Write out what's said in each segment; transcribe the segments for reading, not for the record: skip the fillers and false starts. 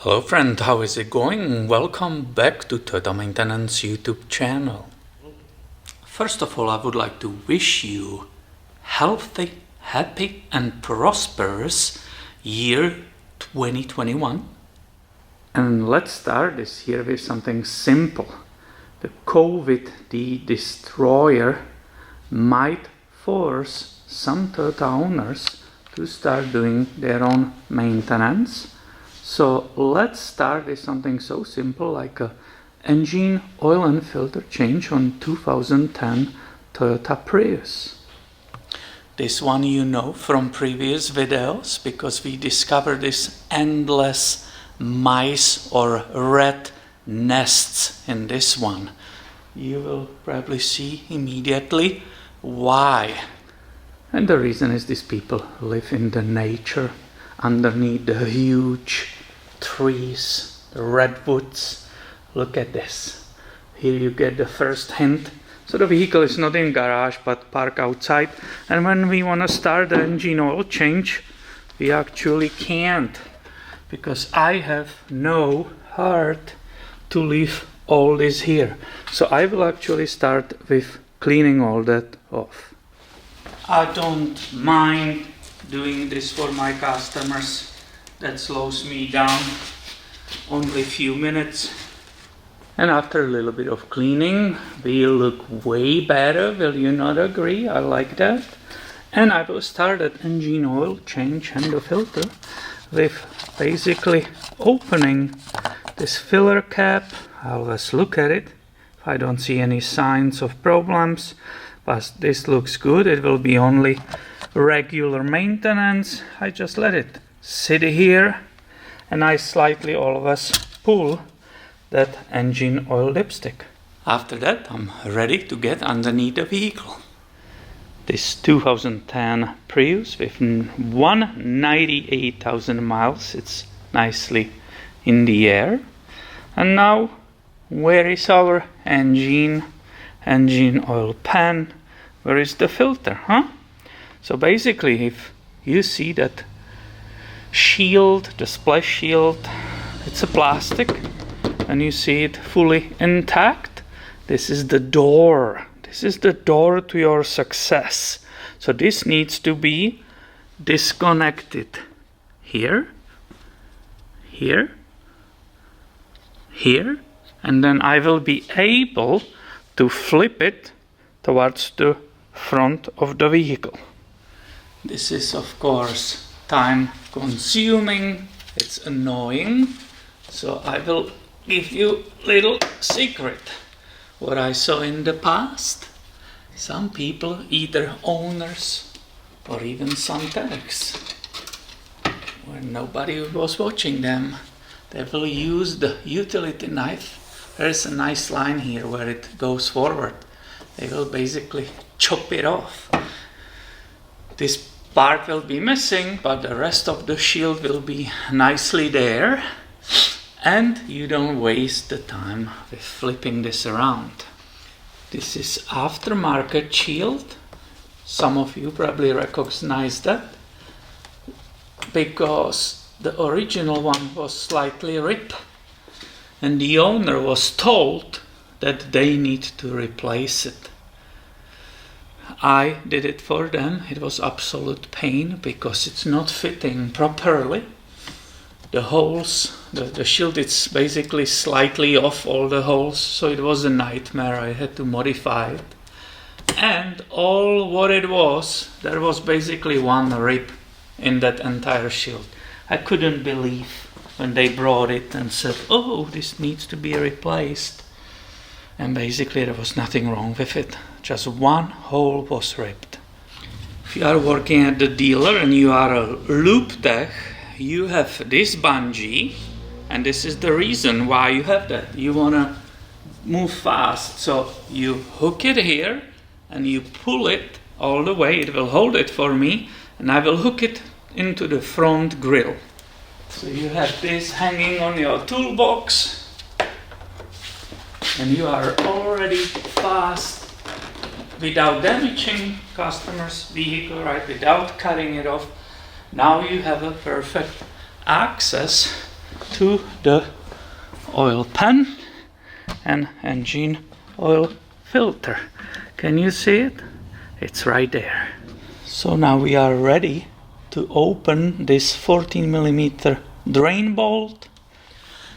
Hello friend, how is it going? Welcome back to Toyota Maintenance YouTube channel. First of all, I would like to wish you healthy, happy and prosperous year 2021. And let's start this year with something simple. The COVID, the destroyer, might force some Toyota owners to start doing their own maintenance. So let's start with something so simple like a engine oil and filter change on 2010 Toyota Prius. This one you know from previous videos because we discovered this endless mice or rat nests in this one. You will probably see immediately why. And the reason is these people live in the nature underneath the huge trees, the redwoods. Look at this. Here you get the first hint. So the vehicle is not in garage but parked outside, and when we want to start the engine oil change we actually can't because I have no heart to leave all this here. So I will actually start with cleaning all that off. I don't mind doing this for my customers. That slows me down only a few minutes. And after a little bit of cleaning, we'll look way better. Will you not agree? I like that. And I will start that engine oil change and the filter with basically opening this filler cap. I'll just look at it. If I don't see any signs of problems, but this looks good. It will be only regular maintenance. I just let it sit here and I slightly always pull that engine oil dipstick. After that I'm ready to get underneath the vehicle. This 2010 Prius with 198,000 miles, it's nicely in the air. And now where is our engine oil pan? Where is the filter, huh? So basically if you see that shield, the splash shield, it's a plastic and you see it fully intact, this is the door. This is the door to your success. So this needs to be disconnected here, here, here, and then I will be able to flip it towards the front of the vehicle. This is of course time consuming, it's annoying, so I will give you a little secret. What I saw in the past, some people, either owners or even some techs, when nobody was watching them, they will use the utility knife. There's a nice line here where it goes forward. They will basically chop it off. This part will be missing, but the rest of the shield will be nicely there, and you don't waste the time with flipping this around. This is aftermarket shield. Some of you probably recognize that because the original one was slightly ripped and the owner was told that they need to replace it. I did it for them. It was absolute pain because it's not fitting properly. The holes, the shield, it's basically slightly off all the holes, so it was a nightmare. I had to modify it. And all what it was, there was basically one rip in that entire shield. I couldn't believe when they brought it and said, oh, this needs to be replaced. And basically there was nothing wrong with it. Just one hole was ripped. If you are working at the dealer and you are a loop tech, you have this bungee, and this is the reason why you have that. You want to move fast, so you hook it here and you pull it all the way. It will hold it for me and I will hook it into the front grille. So you have this hanging on your toolbox and you are already fast without damaging customer's vehicle, right? Without cutting it off. Now you have a perfect access to the oil pan and engine oil filter. Can you see it? It's right there. So now we are ready to open this 14mm drain bolt,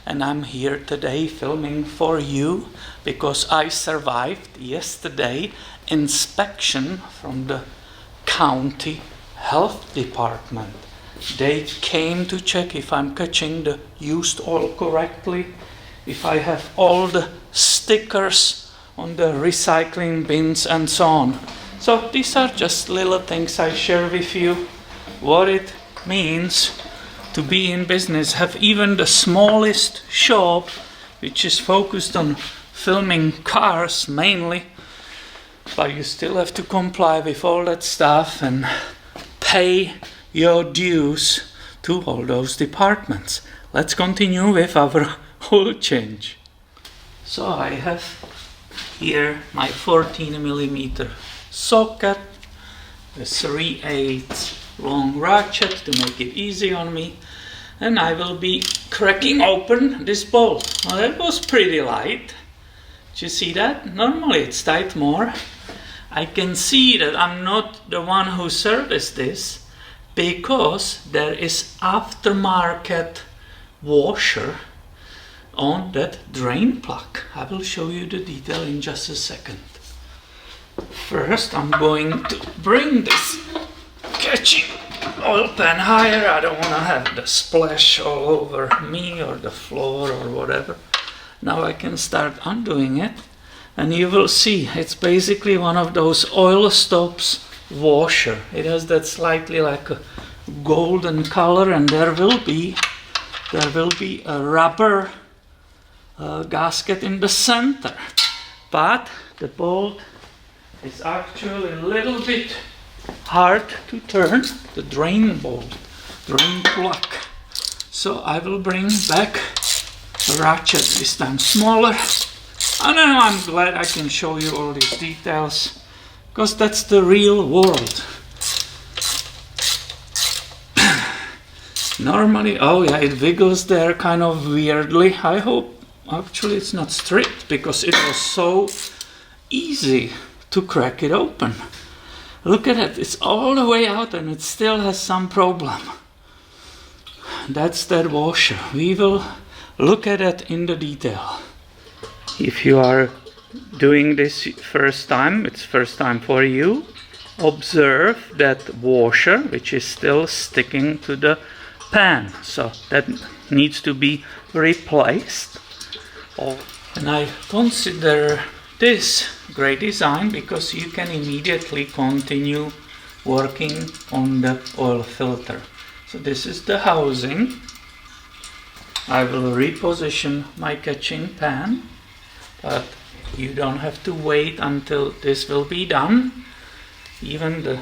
and I'm here today filming for you because I survived yesterday inspection from the county health department. They came to check if I'm catching the used oil correctly, if I have all the stickers on the recycling bins and so on. So these are just little things I share with you, what it means to be in business, have even the smallest shop which is focused on filming cars mainly, but you still have to comply with all that stuff and pay your dues to all those departments. Let's continue with our oil change. So I have here my 14mm socket, a 3/8 long ratchet to make it easy on me, and I will be cracking open this bolt. Now that was pretty light. Did you see that? Normally it's tight more. I can see that I'm not the one who serviced this because there is aftermarket washer on that drain plug. I will show you the detail in just a second. First I'm going to bring this catching oil pan higher. I don't want to have the splash all over me or the floor or whatever. Now I can start undoing it, and you will see it's basically one of those oil stops washer. It has that slightly like a golden color, and there will be a rubber gasket in the center, but the bolt is actually a little bit hard to turn, the drain bolt, drain plug. So I will bring back the ratchet, this time smaller, and then I'm glad I can show you all these details because that's the real world. Normally, oh yeah, it wiggles there kind of weirdly. I hope actually it's not stripped because it was so easy to crack it open. Look at it, it's all the way out and it still has some problem. That's that washer. We will look at it in the detail. If you are doing this first time, it's first time for you, observe that washer which is still sticking to the pan. So that needs to be replaced. And I consider this great design because you can immediately continue working on the oil filter. So this is the housing. I will reposition my catching pan, but you don't have to wait until this will be done. Even the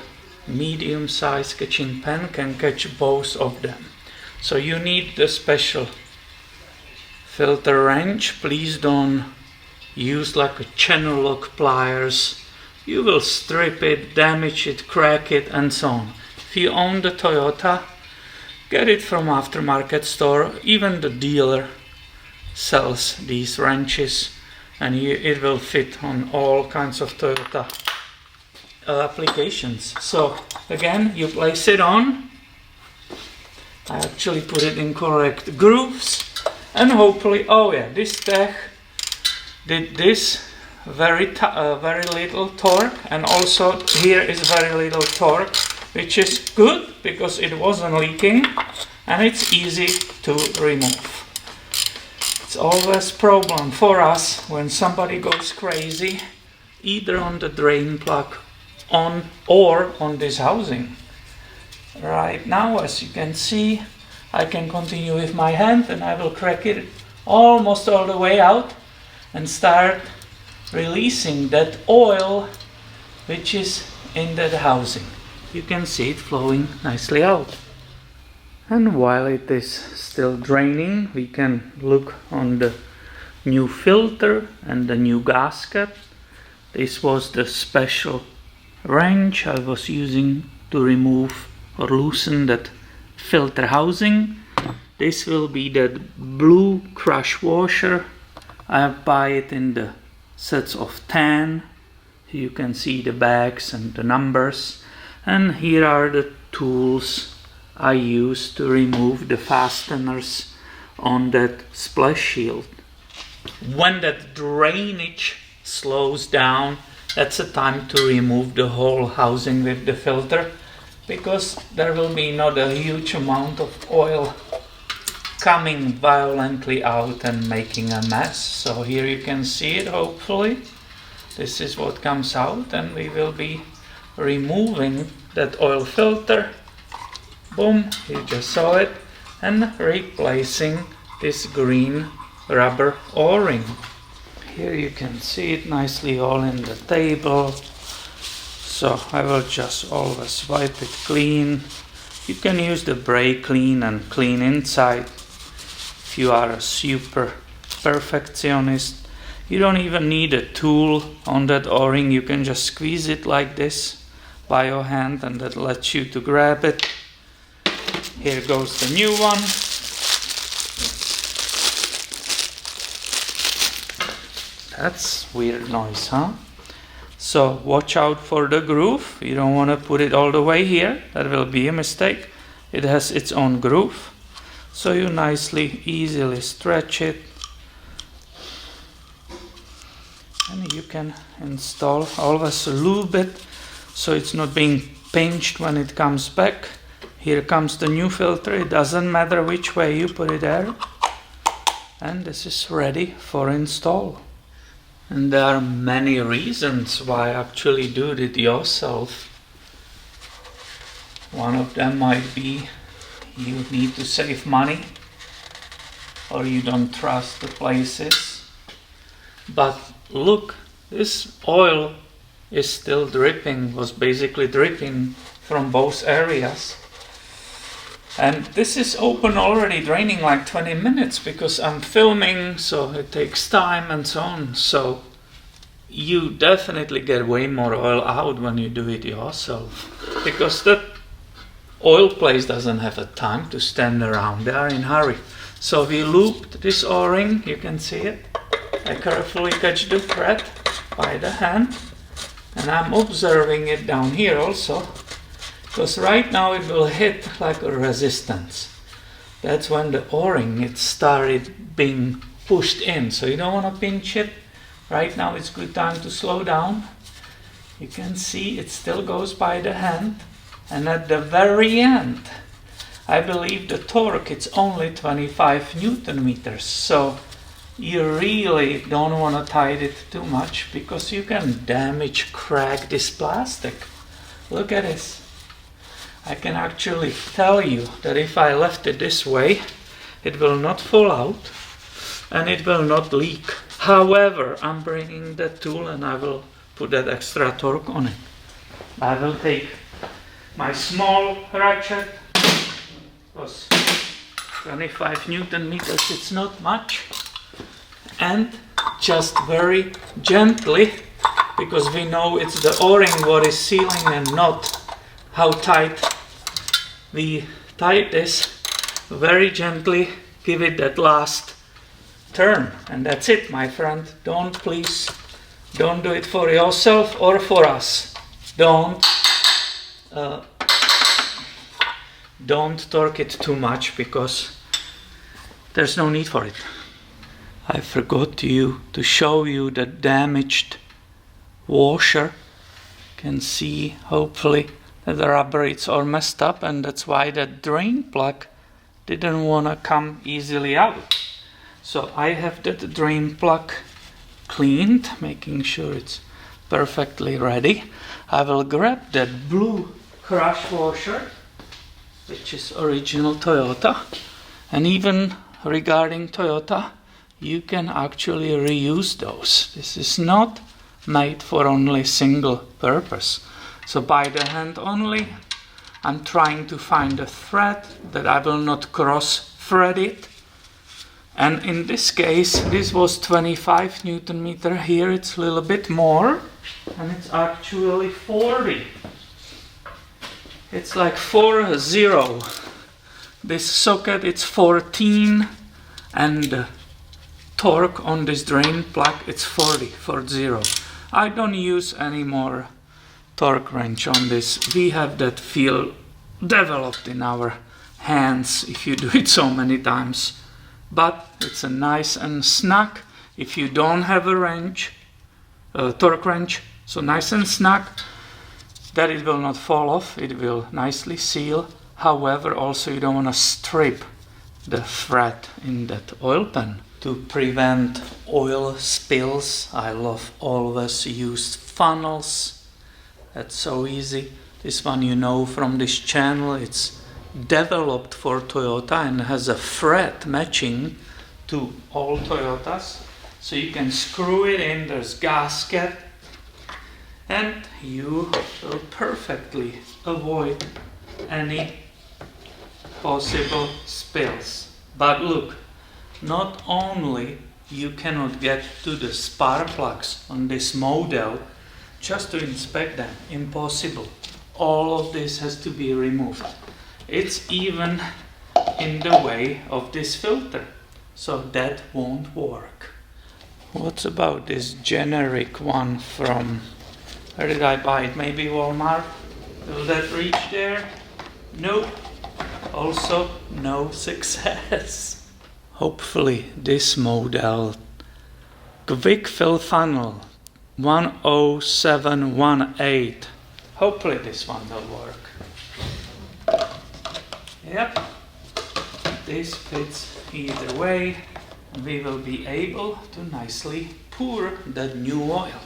medium-sized catching pan can catch both of them. So you need the special filter wrench. Please don't use like a channel lock pliers. You will strip it, damage it, crack it, and so on. If you own the Toyota, get it from aftermarket store. Even the dealer sells these wrenches, and it will fit on all kinds of Toyota applications. So again, you place it on. I actually put it in correct grooves, and hopefully, oh yeah, this tech did this very little torque, and also here is very little torque, which is good because it wasn't leaking and it's easy to remove. It's always a problem for us when somebody goes crazy, either on the drain plug or on this housing. Right now, as you can see, I can continue with my hand and I will crack it almost all the way out and start releasing that oil which is in that housing. You can see it flowing nicely out. And while it is still draining, we can look on the new filter and the new gasket. This was the special wrench I was using to remove or loosen that filter housing. This will be that blue crush washer. I buy it in the sets of 10. You can see the bags and the numbers. And here are the tools I use to remove the fasteners on that splash shield. When that drainage slows down, that's the time to remove the whole housing with the filter, because there will be not a huge amount of oil coming violently out and making a mess. So here you can see it, hopefully. This is what comes out, and we will be removing that oil filter. Boom, you just saw it, and replacing this green rubber o-ring. Here you can see it nicely all in the table. So I will just always wipe it clean. You can use the brake clean and clean inside. If you are a super perfectionist, you don't even need a tool on that o-ring. You can just squeeze it like this by your hand, and that lets you to grab it. Here goes the new one. That's weird noise, huh? So watch out for the groove. You don't want to put it all the way here. That will be a mistake. It has its own groove. So you nicely, easily stretch it. And you can install, always lube it so it's not being pinched when it comes back. Here comes the new filter. It doesn't matter which way you put it there. And this is ready for install. And there are many reasons why actually do it yourself. One of them might be you need to save money, or you don't trust the places. But look, this oil is still dripping, was basically dripping from both areas. And this is open already, draining like 20 minutes because I'm filming, so it takes time and so on. So you definitely get way more oil out when you do it yourself, because that oil place doesn't have a time to stand around. They are in hurry. So we looped this o-ring, you can see it. I carefully catch the thread by the hand, and I'm observing it down here also, because right now it will hit like a resistance. That's when the o-ring, it started being pushed in, so you don't want to pinch it. Right now it's good time to slow down. You can see it still goes by the hand, and at the very end I believe the torque, it's only 25 Newton meters, so you really don't want to tighten it too much because you can damage, crack this plastic. Look at this. I can actually tell you that if I left it this way, it will not fall out and it will not leak. However, I'm bringing that tool and I will put that extra torque on it. I will take my small ratchet, because 25 Newton meters, it's not much, and just very gently, because we know it's the o-ring what is sealing and not how tight we tied this, very gently give it that last turn, and that's it, my friend. Please don't do it for yourself or for us. Don't torque it too much, because there's no need for it. I forgot to show you the damaged washer. You can see hopefully that the rubber is all messed up, and that's why the drain plug didn't want to come easily out. So I have that drain plug cleaned, making sure it's perfectly ready. I will grab that blue crush washer, which is original Toyota, and even regarding Toyota, you can actually reuse those. This is not made for only single purpose. So by the hand only, I'm trying to find a thread that I will not cross thread it. And in this case, this was 25 Newton meter. Here it's a little bit more, and it's actually 40. It's like 40. This socket, it's 14, and the torque on this drain plug, it's 40. I don't use any more torque wrench on this. We have that feel developed in our hands if you do it so many times. But it's a nice and snug if you don't have a wrench, torque wrench, so nice and snug that it will not fall off, it will nicely seal. However, also you don't want to strip the thread in that oil pan. To prevent oil spills, I love always use funnels. That's so easy. This one you know from this channel, it's developed for Toyota and has a thread matching to all Toyotas. So you can screw it in, there's gasket, and you will perfectly avoid any possible spills. But look, not only you cannot get to the spark plugs on this model just to inspect them, impossible. All of this has to be removed. It's even in the way of this filter, so that won't work. What about this generic one from, where did I buy it? Maybe Walmart? Will that reach there? Nope. Also no success. Hopefully this model, quick fill funnel 10718. Hopefully this one will work. Yep, this fits either way. We will be able to nicely pour that new oil.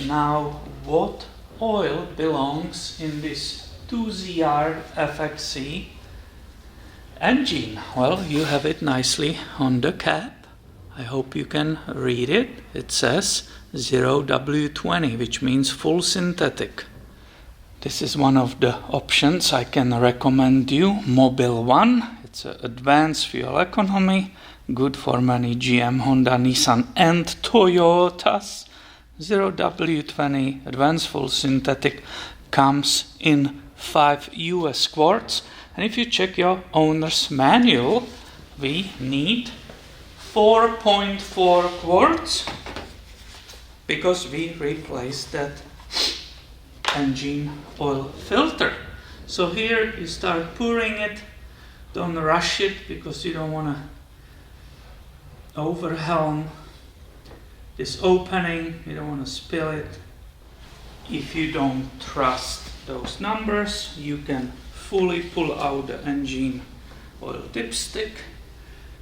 Now, what oil belongs in this 2ZR FXC engine? Well, you have it nicely on the cap. I hope you can read it. It says 0W20, which means full synthetic. This is one of the options I can recommend you. Mobile One. It's an advanced fuel economy, good for many GM, Honda, Nissan and Toyotas. 0W20 advanced full synthetic comes in 5 US quarts. And if you check your owner's manual, we need 4.4 quarts because we replaced that engine oil filter. So here you start pouring it. Don't rush it because you don't want to overwhelm this opening. You don't want to spill it. If you don't trust those numbers, you can fully pull out the engine oil dipstick.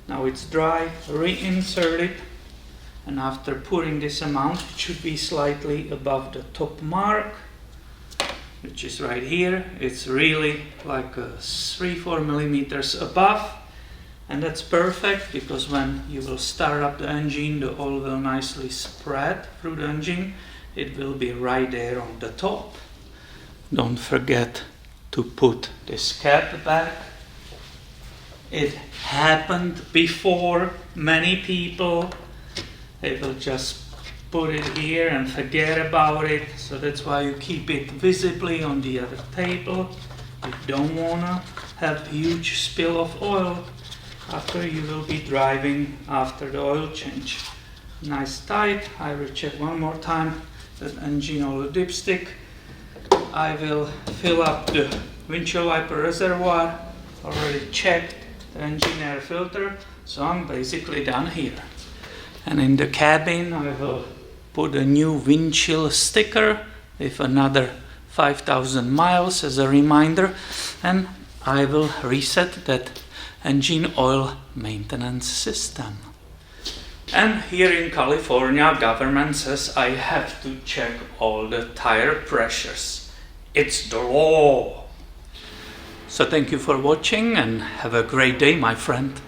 Now it's dry, reinsert it, and after pouring this amount, it should be slightly above the top mark, which is right here. It's really like 3-4 millimeters above, and that's perfect because when you will start up the engine, the oil will nicely spread through the engine. It will be right there on the top. Don't forget to put this cap back. It happened before. Many people, they will just put it here and forget about it. So that's why you keep it visibly on the other table. You don't want to have huge spill of oil after you will be driving after the oil change. Nice tight. I will check one more time that engine oil dipstick. I will fill up the windshield wiper reservoir. Already checked the engine air filter, so I'm basically done here. And in the cabin I will put a new windshield sticker with another 5,000 miles as a reminder, and I will reset that engine oil maintenance system. And here in California, government says I have to check all the tire pressures. It's the law. So thank you for watching and have a great day, my friend.